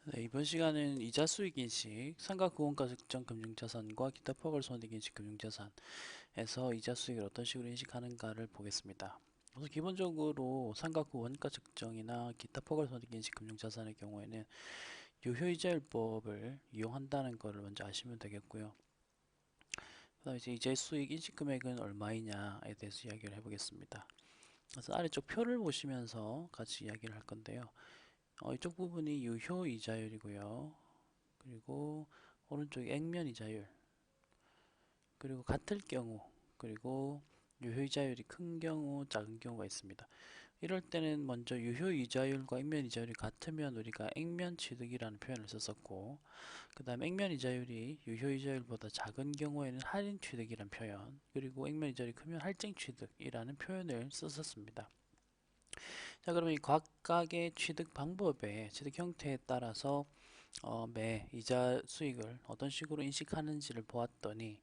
네, 이번 시간은 이자 수익 인식, 상각 후원가 측정 금융자산과 기타 포괄 손익 인식 금융자산에서 이자 수익을 어떤 식으로 인식하는가를 보겠습니다. 우선 기본적으로 상각 후 원가 측정이나 기타 포괄 손익 인식 금융자산의 경우에는 유효이자율법을 이용한다는 것을 먼저 아시면 되겠고요. 그다음에 이제 이자 수익 인식 금액은 얼마이냐에 대해서 이야기를 해보겠습니다. 그래서 아래쪽 표를 보시면서 같이 이야기를 할 건데요. 이쪽 부분이 유효이자율이고요. 그리고 오른쪽에 액면 이자율, 그리고 같을 경우, 그리고 유효이자율이 큰 경우, 작은 경우가 있습니다. 이럴 때는 먼저 유효이자율과 액면 이자율이 같으면 우리가 액면 취득이라는 표현을 썼었고, 그 다음 액면 이자율이 유효이자율보다 작은 경우에는 할인 취득이라는 표현, 그리고 액면 이자율이 크면 할증 취득이라는 표현을 썼었습니다. 자, 그러면 이 각각의 취득 방법에 취득 형태에 따라서 매 이자 수익을 어떤 식으로 인식하는지를 보았더니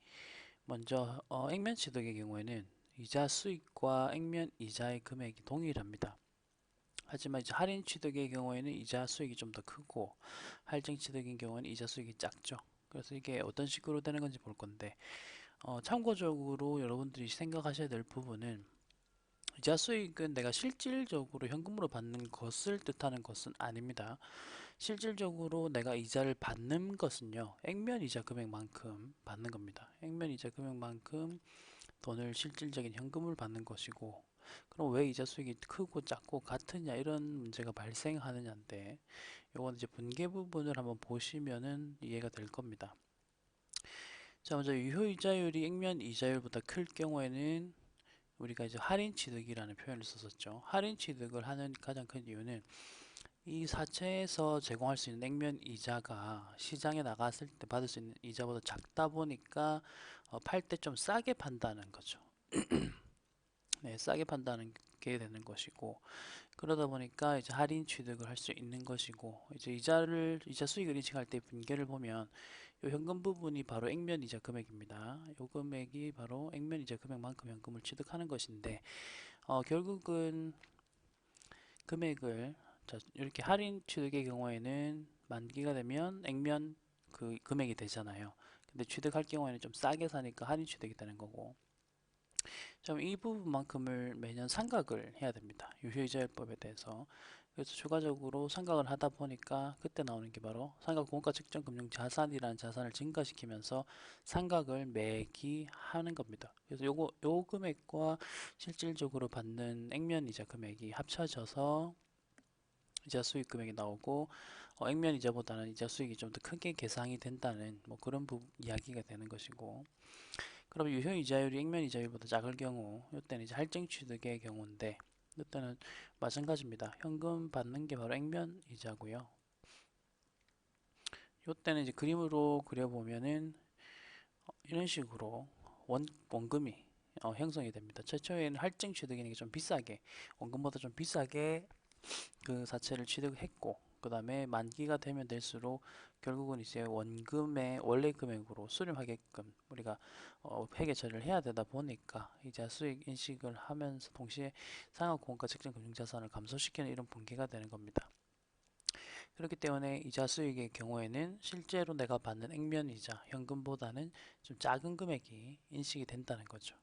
먼저 액면 취득의 경우에는 이자 수익과 액면 이자의 금액이 동일합니다. 하지만 이제 할인 취득의 경우에는 이자 수익이 좀 더 크고 할증 취득인 경우에는 이자 수익이 작죠. 그래서 이게 어떤 식으로 되는 건지 볼 건데 참고적으로 여러분들이 생각하셔야 될 부분은 이자 수익은 내가 실질적으로 현금으로 받는 것을 뜻하는 것은 아닙니다. 실질적으로 내가 이자를 받는 것은요, 액면 이자 금액만큼 받는 겁니다. 액면 이자 금액만큼 돈을 실질적인 현금을 받는 것이고, 그럼 왜 이자 수익이 크고 작고 같으냐 이런 문제가 발생하느냐인데, 요건 이제 분계 부분을 한번 보시면은 이해가 될 겁니다. 자, 먼저 유효이자율이 액면 이자율보다 클 경우에는 우리가 이제 할인 취득이라는 표현을 썼었죠. 할인 취득을 하는 가장 큰 이유는 이 사채에서 제공할 수 있는 액면 이자가 시장에 나갔을 때 받을 수 있는 이자보다 작다 보니까 팔 때 좀 싸게 판다는 거죠. 네, 싸게 판다는 게 되는 것이고, 그러다 보니까 이제 할인 취득을 할 수 있는 것이고, 이제 이자 수익을 인식할 때 분계를 보면 이 현금 부분이 바로 액면 이자 금액입니다. 이 금액이 바로 액면 이자 금액만큼 현금을 취득하는 것인데, 결국은 금액을 자, 이렇게 할인 취득의 경우에는 만기가 되면 액면 그 금액이 되잖아요. 근데 취득할 경우에는 좀 싸게 사니까 할인 취득이 되는 거고. 그럼 이 부분만큼을 매년 상각을 해야 됩니다. 유효이자율법에 대해서. 그래서 추가적으로 상각을 하다 보니까 그때 나오는 게 바로 상각 공가 측정 금융 자산이라는 자산을 증가시키면서 상각을 매기하는 겁니다. 그래서 요 금액과 실질적으로 받는 액면 이자 금액이 합쳐져서 이자 수익 금액이 나오고 액면 이자보다는 이자 수익이 좀 더 크게 계상이 된다는 뭐 그런 이야기가 되는 것이고, 그럼 유효 이자율이 액면 이자율보다 작을 경우 이때는 이제 할증 취득의 경우인데 이때는 마찬가지입니다. 현금 받는 게 바로 액면 이자고요. 이때는 이제 그림으로 그려보면은 이런 식으로 원금이 형성이 됩니다. 최초에는 할증 취득이니까 좀 비싸게, 원금보다 좀 비싸게 그 사채를 취득했고, 그 다음에 만기가 되면 될수록 결국은 이제 원금의 원래 금액으로 수렴하게끔 우리가 회계 처리를 해야 되다 보니까 이자 수익 인식을 하면서 동시에 상환공과 측정 금융자산을 감소시키는 이런 분기가 되는 겁니다. 그렇기 때문에 이자 수익의 경우에는 실제로 내가 받는 액면 이자 현금보다는 좀 작은 금액이 인식이 된다는 거죠.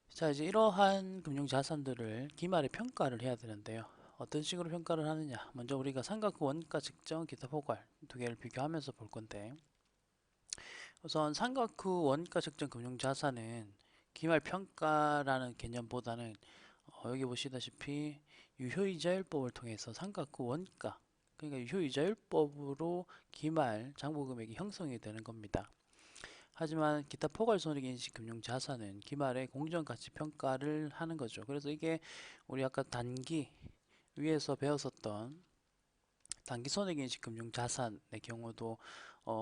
자, 이제 이러한 금융자산들을 기말에 평가를 해야 되는데요. 어떤 식으로 평가를 하느냐? 먼저 우리가 삼각 원가 측정, 기타 포괄 두 개를 비교하면서 볼 건데, 우선 삼각 후 원가 측정 금융자산은 기말 평가라는 개념보다는 여기 보시다시피 유효이자율법을 통해서 삼각 후 원가, 그러니까 유효이자율법으로 기말 장부금액이 형성이 되는 겁니다. 하지만 기타 포괄손익인식 금융자산은 기말에 공정가치 평가를 하는 거죠. 그래서 이게 우리 아까 단기 위에서 배웠었던 단기 손익인식 금융자산의 경우도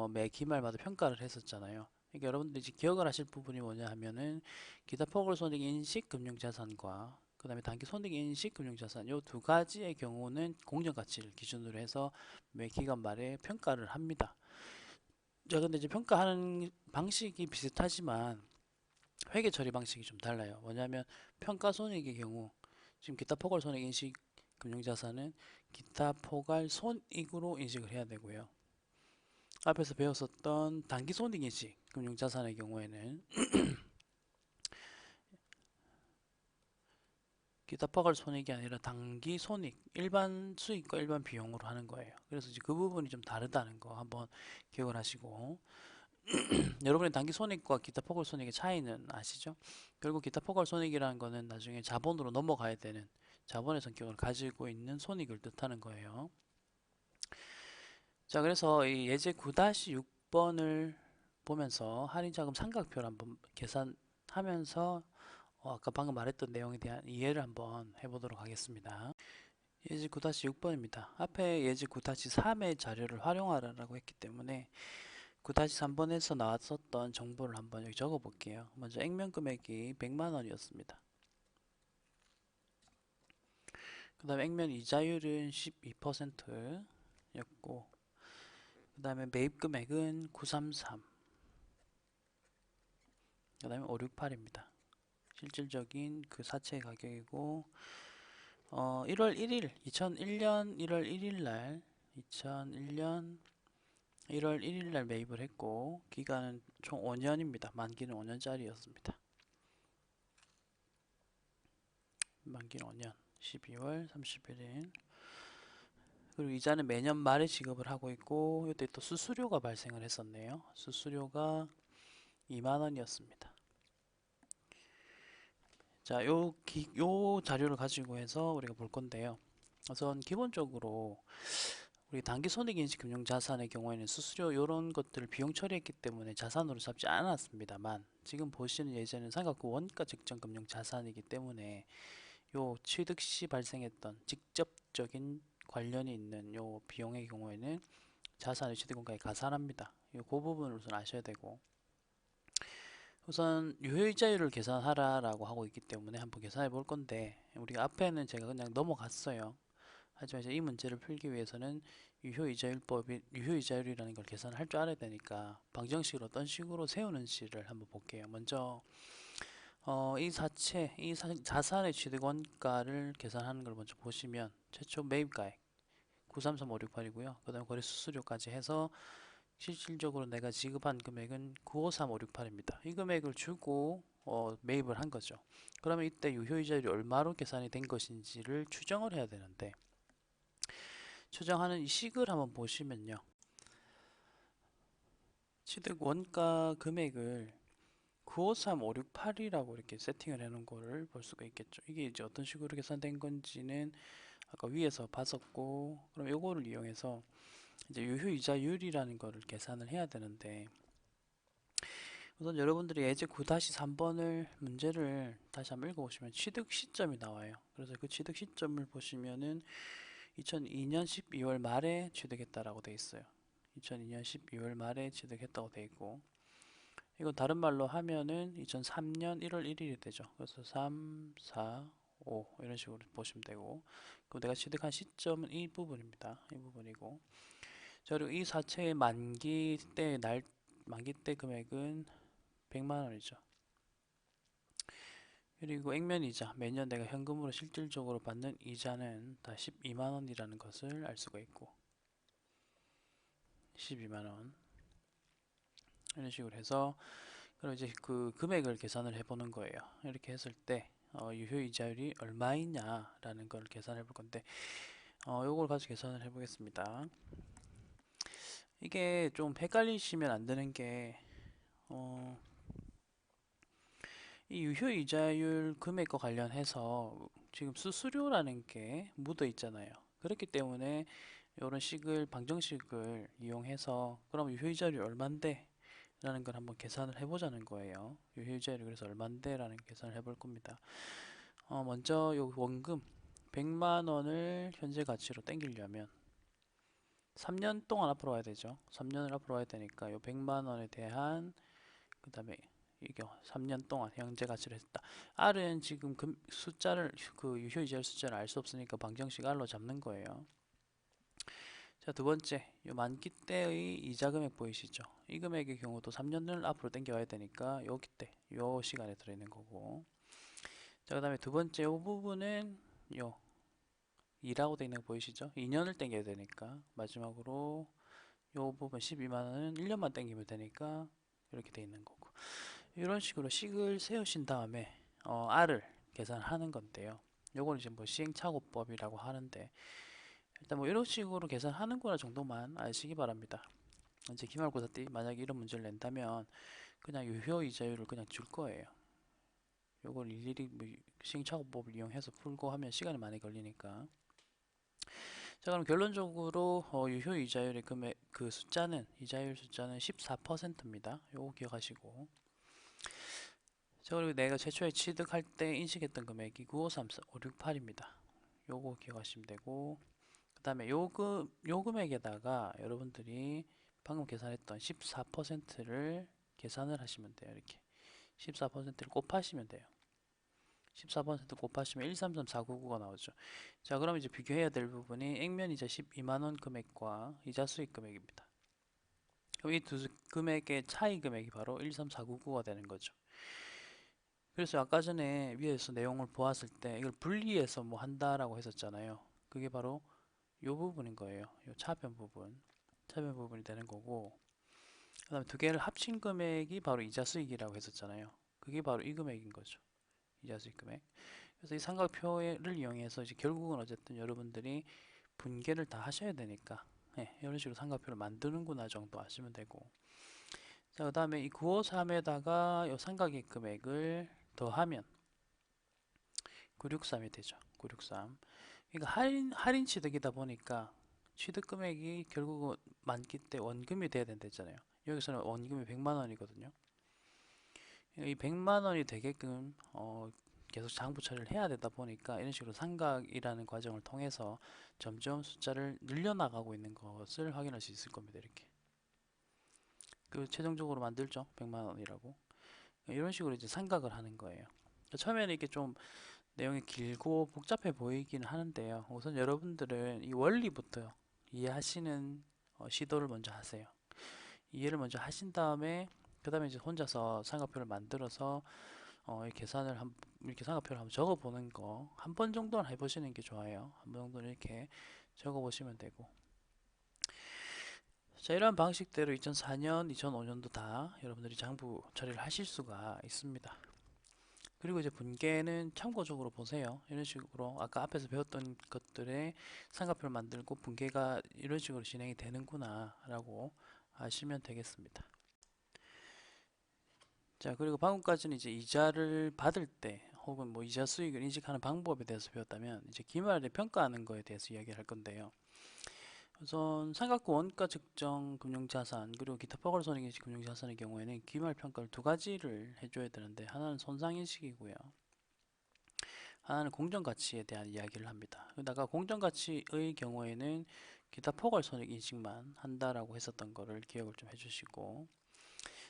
매 기말마다 평가를 했었잖아요. 그러니까 여러분들이 이제 기억을 하실 부분이 뭐냐 하면은 기타 포괄손익인식 금융자산과 그 다음에 단기 손익인식 금융자산 이 두 가지의 경우는 공정가치를 기준으로 해서 매 기간 말에 평가를 합니다. 자, 근데 이제 평가하는 방식이 비슷하지만 회계 처리 방식이 좀 달라요. 뭐냐면 평가 손익의 경우 지금 기타 포괄 손익 인식 금융자산은 기타 포괄 손익으로 인식을 해야 되고요. 앞에서 배웠었던 단기 손익인식 금융자산의 경우에는 기타 포괄 손익이 아니라 단기 손익, 일반 수익과 일반 비용으로 하는 거예요. 그래서 이제 그 부분이 좀 다르다는 거 한번 기억을 하시고 여러분의 단기 손익과 기타 포괄 손익의 차이는 아시죠? 결국 기타 포괄 손익이라는 거는 나중에 자본으로 넘어가야 되는 자본의 성격을 가지고 있는 손익을 뜻하는 거예요. 자, 그래서 이 예제 9-6번을 보면서 할인자금 삼각표를 한번 계산하면서 아까 방금 말했던 내용에 대한 이해를 한번 해보도록 하겠습니다. 예제 9-6번입니다. 앞에 예제 9-3의 자료를 활용하라고 했기 때문에 9-3번에서 나왔었던 정보를 한번 여기 적어 볼게요. 먼저 액면 금액이 100만원이었습니다. 그 다음에 액면 이자율은 12%였고 그 다음에 매입 금액은 933, 그 다음에 568입니다. 실질적인 그 사채 가격이고 1월 1일 2001년 1월 1일 날 2001년 1월 1일 날 매입을 했고 기간은 총 5년입니다. 만기는 5년짜리였습니다. 만기는 5년 12월 31일. 그리고 이자는 매년 말에 지급을 하고 있고 이때 또 수수료가 발생을 했었네요. 수수료가 2만원이었습니다. 자, 요 자료를 가지고 해서 우리가 볼 건데요. 우선 기본적으로 우리 단기 손익인식 금융자산의 경우에는 수수료 이런 것들을 비용 처리했기 때문에 자산으로 잡지 않았습니다만 지금 보시는 예제는 삼각구 원가 측정 금융자산이기 때문에 요 취득 시 발생했던 직접적인 관련이 있는 요 비용의 경우에는 자산의 취득원가에 가산합니다. 그 부분을 우선 아셔야 되고 우선 유효이자율을 계산하라라고 하고 있기 때문에 한번 계산해 볼 건데 우리가 앞에는 제가 그냥 넘어갔어요. 하지만 이제 이 문제를 풀기 위해서는 유효이자율이라는 걸 계산할 줄 알아야 되니까 방정식을 어떤 식으로 세우는지를 한번 볼게요. 먼저 이 자산의 취득원가를 계산하는 걸 먼저 보시면 최초 매입가액 933568이고요. 그 다음에 거래 수수료까지 해서 실질적으로 내가 지급한 금액은 953568입니다. 이 금액을 주고 매입을 한 거죠. 그러면 이때 유효이자율이 얼마로 계산이 된 것인지를 추정을 해야 되는데 추정하는 이 식을 한번 보시면요. 취득 원가 금액을 953568이라고 이렇게 세팅을 해 놓은 거를 볼 수가 있겠죠. 이게 이제 어떤 식으로 계산된 건지는 아까 위에서 봤었고 그럼 요거를 이용해서 이제 유효이자율이라는 거를 계산을 해야 되는데 우선 여러분들이 예제 9-3번을 문제를 다시 한번 읽어보시면 취득 시점이 나와요. 그래서 그 취득 시점을 보시면은 2002년 12월 말에 취득했다라고 되어 있어요. 2002년 12월 말에 취득했다고 되어 있고 이건 다른 말로 하면은 2003년 1월 1일이 되죠. 그래서 3, 4, 5 이런 식으로 보시면 되고 그럼 내가 취득한 시점은 이 부분입니다. 이 부분이고 자, 그리고 이 사채의 만기 때 금액은 100만원이죠. 그리고 액면이자 매년 내가 현금으로 실질적으로 받는 이자는 다 12만원이라는 것을 알 수가 있고 12만원 이런 식으로 해서 그럼 이제 그 금액을 계산을 해보는 거예요. 이렇게 했을 때 유효이자율이 얼마이냐 라는 걸 계산해 볼 건데 요걸 가지고 계산을 해 보겠습니다. 이게 좀 헷갈리시면 안 되는 게 이 유효이자율 금액과 관련해서 지금 수수료라는 게 묻어 있잖아요. 그렇기 때문에 이런 식을 방정식을 이용해서 그럼 유효이자율이 얼만데 라는 걸 한번 계산을 해보자는 거예요. 유효이자율이 그래서 얼만데 라는 계산을 해볼 겁니다. 먼저 요 원금 100만원을 현재 가치로 땡기려면 3년 동안 앞으로 와야 되죠. 3년을 앞으로 와야 되니까 요 100만원에 대한 그 다음에 이게 3년 동안 현재 가치를 했다. R은 지금 숫자를 그 유효이자율 숫자를 알 수 없으니까 방정식 R로 잡는 거예요. 자, 두 번째, 요 만기 때의 이자 금액 보이시죠? 이 금액의 경우도 3년을 앞으로 당겨와야 되니까 여기 때, 요 시간에 들어있는 거고. 자, 그 다음에 두 번째 요 부분은 요 2라고 되어 있는 거 보이시죠? 2년을 땡겨야 되니까 마지막으로 요 부분 12만원은 1년만 땡기면 되니까 이렇게 되어 있는 거고, 이런 식으로 식을 세우신 다음에 R을 계산하는 건데요. 요걸 이제 뭐 시행착오법이라고 하는데, 일단 뭐 이런 식으로 계산하는구나 정도만 아시기 바랍니다. 이제 기말고사 때 만약에 이런 문제를 낸다면 그냥 유효이자율을 그냥 줄 거예요. 요걸 일일이 뭐 시행착오법을 이용해서 풀고 하면 시간이 많이 걸리니까. 자, 그럼 결론적으로 유효이자율의 금액 그 숫자는, 이자율 숫자는 14%입니다. 요거 기억하시고. 자, 그리고 내가 최초에 취득할 때 인식했던 금액이 9534568입니다. 요거 기억하시면 되고, 그 다음에 요 금액에다가 여러분들이 방금 계산했던 14%를 계산을 하시면 돼요. 이렇게 14%를 곱하시면 돼요. 14% 곱하시면 133499가 나오죠. 자, 그럼 이제 비교해야 될 부분이 액면이자 12만원 금액과 이자 수익 금액입니다. 그럼 이 두 금액의 차이 금액이 바로 13499가 되는 거죠. 그래서 아까 전에 위에서 내용을 보았을 때 이걸 분리해서 뭐 한다라고 했었잖아요. 그게 바로 이 부분인 거예요. 이 차변 부분이 되는 거고, 그 다음에 두 개를 합친 금액이 바로 이자 수익이라고 했었잖아요. 그게 바로 이 금액인 거죠. 이자 수익 금액. 그래서 이 삼각표를 이용해서 이제 결국은 어쨌든 여러분들이 분계를 다 하셔야 되니까, 네, 이런 식으로 삼각표를 만드는구나 정도 아시면 되고, 자, 그 다음에 이 953에다가 이 삼각의 금액을 더하면 963이 되죠. 963. 그러니까 할인 취득이다 보니까 취득 금액이 결국은 많기 때문에 원금이 돼야 된다 했잖아요. 여기서는 원금이 100만 원이거든요. 이 100만 원이 되게끔 계속 장부 처리를 해야 되다 보니까 이런 식으로 삼각이라는 과정을 통해서 점점 숫자를 늘려나가고 있는 것을 확인할 수 있을 겁니다. 이렇게. 그 최종적으로 만들죠. 100만 원이라고. 이런 식으로 이제 삼각을 하는 거예요. 처음에는 이렇게 좀 내용이 길고 복잡해 보이긴 하는데요. 우선 여러분들은 이 원리부터 이해하시는 시도를 먼저 하세요. 이해를 먼저 하신 다음에 그 다음에 이제 혼자서 삼각표를 만들어서 이 계산을 이렇게 삼각표를 한번 적어 보는 거 한 번 정도는 해보시는 게 좋아요. 한 번 정도는 이렇게 적어 보시면 되고, 자, 이러한 방식대로 2004년, 2005년도 다 여러분들이 장부 처리를 하실 수가 있습니다. 그리고 이제 분계는 참고적으로 보세요. 이런 식으로 아까 앞에서 배웠던 것들의 삼각표를 만들고 분계가 이런 식으로 진행이 되는구나 라고 아시면 되겠습니다. 자, 그리고 방금까지는 이제 이자를 받을 때 혹은 뭐 이자 수익을 인식하는 방법에 대해서 배웠다면, 이제 기말에 평가하는 거에 대해서 이야기를 할 건데요. 우선 삼각구 원가 측정 금융자산 그리고 기타 포괄손익 인식 금융자산의 경우에는 기말 평가를 두 가지를 해줘야 되는데, 하나는 손상인식이고요, 하나는 공정가치에 대한 이야기를 합니다. 그러다가 공정가치의 경우에는 기타 포괄손익 인식만 한다라고 했었던 거를 기억을 좀 해주시고,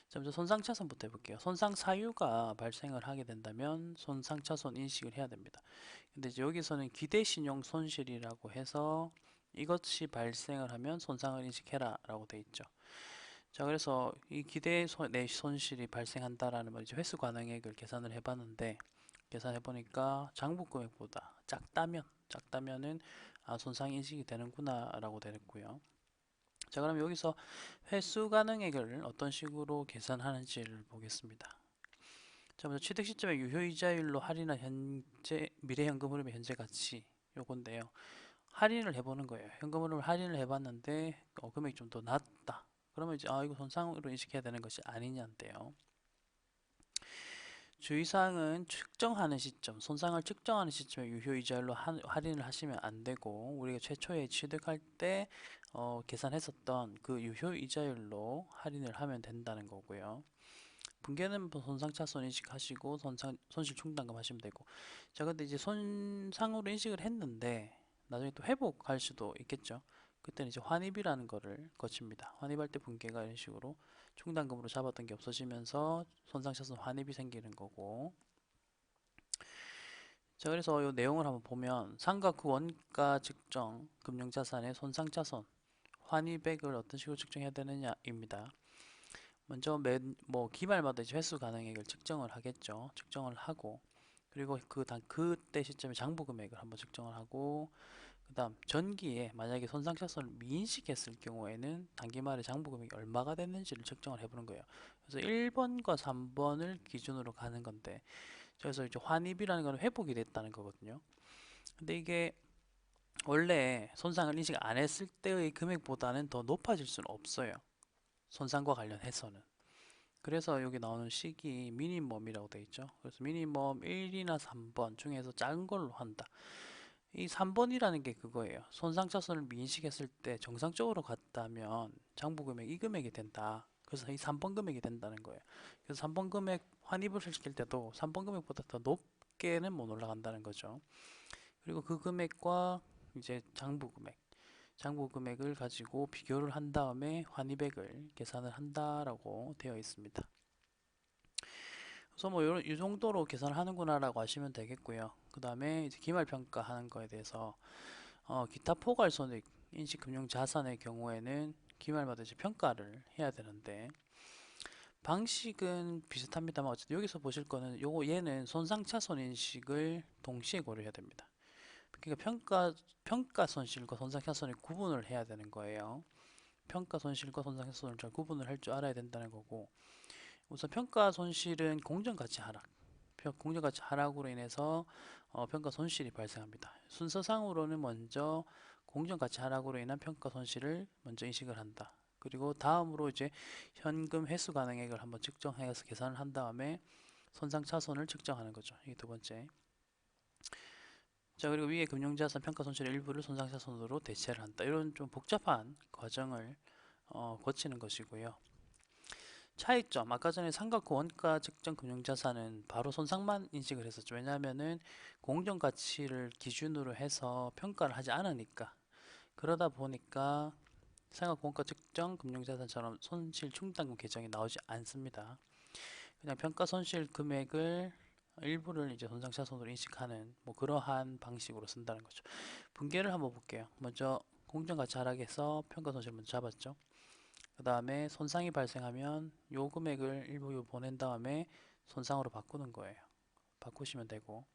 자, 먼저 손상차손부터 해볼게요. 손상 사유가 발생을 하게 된다면 손상차손 인식을 해야 됩니다. 근데 이제 여기서는 기대신용 손실이라고 해서 이것이 발생을 하면 손상을 인식해라 라고 되어 있죠. 자, 그래서 이 기대 내 손실이 발생한다라는 말, 이제 회수 가능액을 계산을 해봤는데, 계산해 보니까 장부 금액보다 작다면은 손상 인식이 되는구나 라고 되었고요. 자, 그럼 여기서 회수 가능액을 어떤 식으로 계산하는지를 보겠습니다. 자, 먼저 취득 시점의 유효이자율로 할인한 현재 미래현금 흐름의 현재 가치 요건데요. 할인을 해보는 거예요. 현금 흐름을 할인을 해봤는데 금액이 좀 더 낮다. 그러면 이제 이거 손상으로 인식해야 되는 것이 아니냐인데요. 주의사항은 측정하는 시점, 손상을 측정하는 시점에 유효이자율로 할인을 하시면 안 되고, 우리가 최초에 취득할 때 계산했었던 그 유효이자율로 할인을 하면 된다는 거고요. 분계는 뭐 손상차손 인식하시고 손실 충당금 하시면 되고, 자, 근데 이제 손상으로 인식을 했는데 나중에 또 회복할 수도 있겠죠. 그때는 이제 환입이라는 거를 거칩니다. 환입할 때 분계가 이런 식으로 충당금으로 잡았던 게 없어지면서 손상차손 환입이 생기는 거고, 자, 그래서 이 내용을 한번 보면 상각 그 원가 측정 금융자산의 손상차손 환입액을 어떤 식으로 측정해야 되느냐입니다. 먼저 뭐 기말마다 이제 회수 가능액을 측정을 하겠죠. 측정을 하고, 그리고 그때 시점에 장부 금액을 한번 측정을 하고, 그다음 전기에 만약에 손상차손을 미인식했을 경우에는 단기말에 장부금액이 얼마가 됐는지를 측정을 해보는 거예요. 그래서 1번과 3번을 기준으로 가는 건데, 그래서 이제 환입이라는 건 회복이 됐다는 거거든요. 근데 이게 원래 손상을 인식 안 했을 때의 금액보다는 더 높아질 수는 없어요. 손상과 관련해서는. 그래서 여기 나오는 식이 미니멈이라고 되어 있죠. 그래서 미니멈 1이나 3번 중에서 작은 걸로 한다. 이 3번이라는 게 그거예요. 손상차손을 미인식했을 때 정상적으로 갔다면 장부금액 이 금액이 된다. 그래서 이 3번 금액이 된다는 거예요. 그래서 3번 금액 환입을 시킬 때도 3번 금액보다 더 높게는 못 올라간다는 거죠. 그리고 그 금액과 이제 장부금액을 가지고 비교를 한 다음에 환입액을 계산을 한다라고 되어 있습니다. 그래서 뭐 이 정도로 계산을 하는구나라고 하시면 되겠고요. 그 다음에 이제 기말평가 하는 거에 대해서 기타 포괄손익 인식금융자산의 경우에는 기말마다 이제 평가를 해야 되는데 방식은 비슷합니다만 어쨌든 여기서 보실 거는 요거 얘는 손상차손 인식을 동시에 고려해야 됩니다. 그러니까 평가 손실과 손상차손을 구분을 해야 되는 거예요. 평가 손실과 손상차손을 잘 구분을 할 줄 알아야 된다는 거고, 우선 평가 손실은 공정가치 하락, 공정가치 하락으로 인해서 평가 손실이 발생합니다. 순서상으로는 먼저 공정가치 하락으로 인한 평가 손실을 먼저 인식을 한다. 그리고 다음으로 이제 현금 회수 가능액을 한번 측정해서 계산을 한 다음에 손상차손을 측정하는 거죠. 이게 두 번째. 자, 그리고 위에 금융자산 평가 손실의 일부를 손상차손으로 대체를 한다. 이런 좀 복잡한 과정을 거치는 것이고요. 차이점, 아까 전에 삼각호 원가 측정 금융자산은 바로 손상만 인식을 했었죠. 왜냐하면은 공정가치를 기준으로 해서 평가를 하지 않으니까. 그러다 보니까 삼각호 원가 측정 금융자산처럼 손실 충당금 계정이 나오지 않습니다. 그냥 평가 손실 금액을 일부를 이제 손상차손으로 인식하는 뭐 그러한 방식으로 쓴다는 거죠. 분계를 한번 볼게요. 먼저 공정가치 하락에서 평가 손실 먼저 잡았죠. 그 다음에 손상이 발생하면 요 금액을 일부 보낸 다음에 손상으로 바꾸는 거예요. 바꾸시면 되고,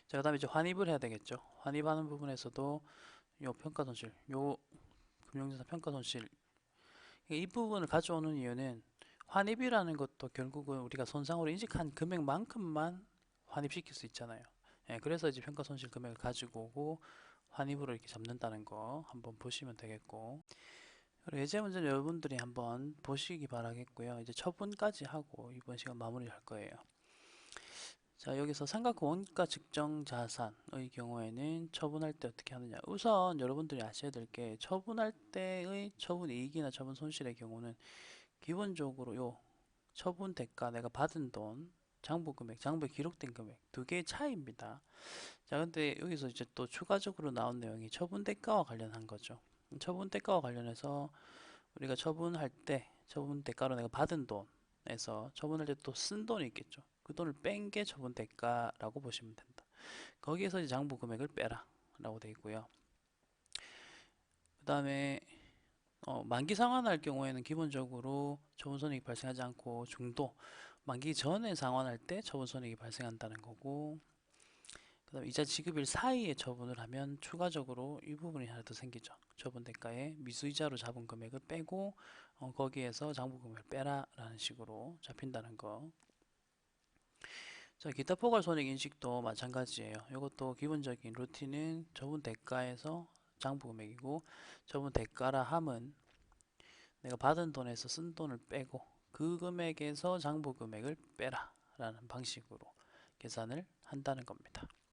자, 그 다음에 이제 환입을 해야 되겠죠. 환입하는 부분에서도 요 평가손실, 요 금융자산 평가손실, 이 부분을 가져오는 이유는 환입이라는 것도 결국은 우리가 손상으로 인식한 금액만큼만 환입시킬 수 있잖아요. 예, 그래서 이제 평가손실 금액을 가지고 오고 환입으로 이렇게 잡는다는 거 한번 보시면 되겠고, 그리고 예제 문제는 여러분들이 한번 보시기 바라겠고요. 이제 처분까지 하고 이번 시간 마무리할 거예요. 자, 여기서 삼각형 원가 측정 자산의 경우에는 처분할 때 어떻게 하느냐. 우선 여러분들이 아셔야 될 게 처분할 때의 처분 이익이나 처분 손실의 경우는 기본적으로 요 처분 대가 내가 받은 돈, 장부 금액, 장부에 기록된 금액 두 개의 차이입니다. 자, 근데 여기서 이제 또 추가적으로 나온 내용이 처분 대가와 관련한 거죠. 처분 대가와 관련해서 우리가 처분할 때 처분 대가로 내가 받은 돈에서 처분할 때 또 쓴 돈이 있겠죠. 그 돈을 뺀 게 처분 대가라고 보시면 된다. 거기에서 이제 장부 금액을 빼라 라고 되어 있고요. 그 다음에 만기 상환할 경우에는 기본적으로 처분 손익이 발생하지 않고 중도 만기 전에 상환할 때 처분 손익이 발생한다는 거고, 그 다음에 이자 지급일 사이에 처분을 하면 추가적으로 이 부분이 하나 더 생기죠. 처분 대가에 미수이자로 잡은 금액을 빼고 거기에서 장부금액을 빼라 라는 식으로 잡힌다는 거. 자, 기타 포괄 손익 인식도 마찬가지예요. 이것도 기본적인 루틴은 처분 대가에서 장부금액이고, 처분 대가라 함은 내가 받은 돈에서 쓴 돈을 빼고 그 금액에서 장부금액을 빼라 라는 방식으로 계산을 한다는 겁니다.